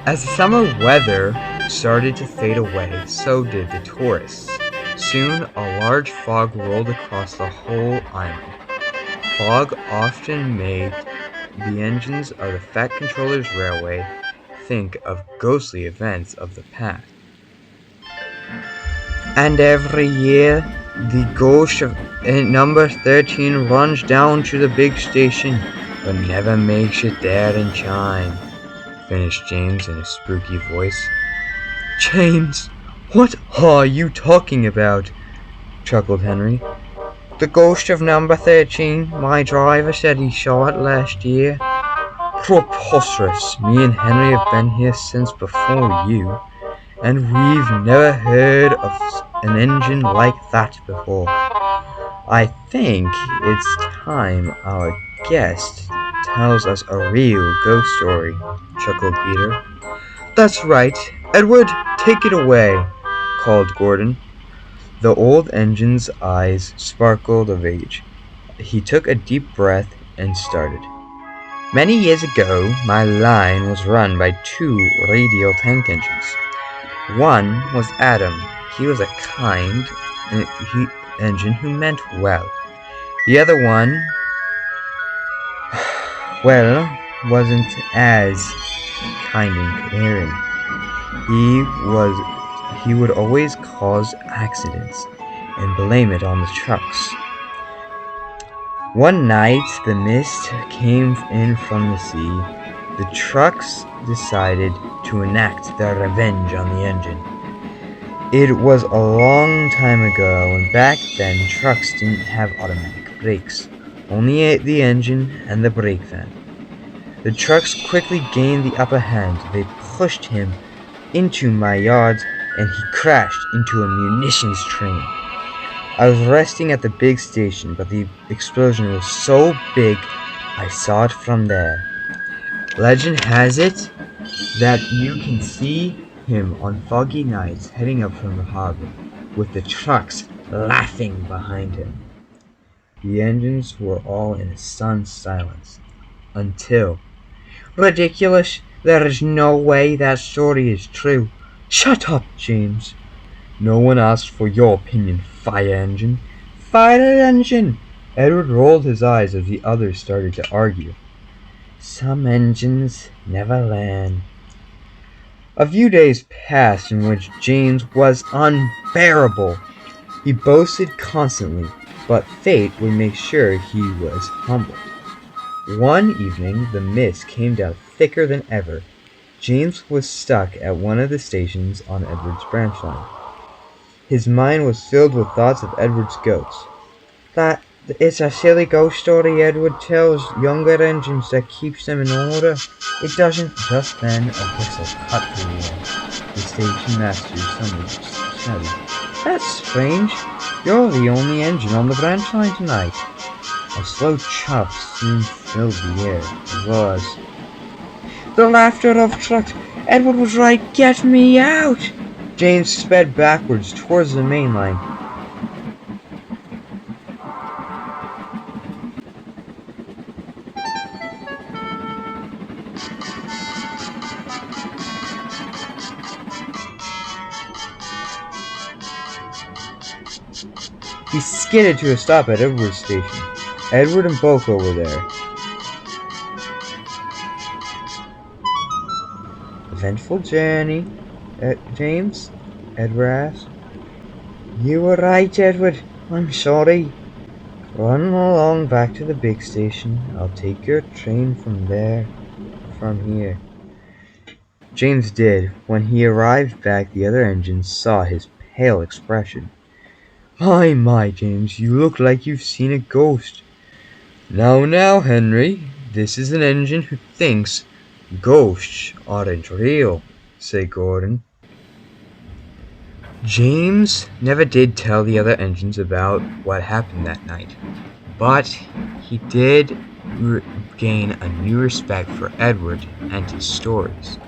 As the summer weather started to fade away, so did the tourists. Soon a large fog rolled across the whole island. Fog often made the engines of the Fat Controller's Railway think of ghostly events of the past. And every year, the ghost of number 13 runs down to the big station, but never makes it there in time, finished James in a spooky voice. James, what are you talking about? Chuckled Henry. The ghost of number 13. My driver said he saw it last year. Preposterous. Me and Henry have been here since before you, and we've never heard of an engine like that before. I think it's time our guest tells us a real ghost story, chuckled Peter. That's right. Edward, take it away, called Gordon. The old engine's eyes sparkled of age. He took a deep breath and started. Many years ago, my line was run by two radial tank engines. One was Adam. He was a kind engine who meant well. The other one, well, wasn't as kind and caring. He would always cause accidents and blame it on the trucks. One night the mist came in from the sea. The trucks decided to enact their revenge on the engine. It was a long time ago, and back then trucks didn't have automatic brakes, only the engine and the brake van. The trucks quickly gained the upper hand. They pushed him into my yards, and he crashed into a munitions train. I was resting at the big station, but the explosion was so big I saw it from there. Legend has it that you can see him on foggy nights heading up from the harbor, with the trucks laughing behind him. The engines were all in a stunned silence, until... Ridiculous! There is no way that story is true. Shut up, James. No one asked for your opinion, fire engine. Fire engine! Edward rolled his eyes as the others started to argue. Some engines never learn. A few days passed in which James was unbearable. He boasted constantly, but fate would make sure he was humbled. One evening, the mist came down thicker than ever. James was stuck at one of the stations on Edward's branch line. His mind was filled with thoughts of Edward's ghost. That it's a silly ghost story Edward tells younger engines that keeps them in order. It doesn't. Just then a whistle cut through the air. The station master suddenly shouted, That's strange. You're the only engine on the branch line tonight. A slow chuff soon filled the air, as well as the laughter of trucks. Edward was right. Get me out! James sped backwards towards the main line. He skidded to a stop at Edward's station. Edward and Boko were there. Eventful journey, James? Edward asked. You were right, Edward. I'm sorry. Run along back to the big station. I'll take your train from here. James did. When he arrived back, the other engines saw his pale expression. My, James, you look like you've seen a ghost. Now, Henry, this is an engine who thinks ghosts aren't real, said Gordon. James never did tell the other engines about what happened that night, but he did gain a new respect for Edward and his stories.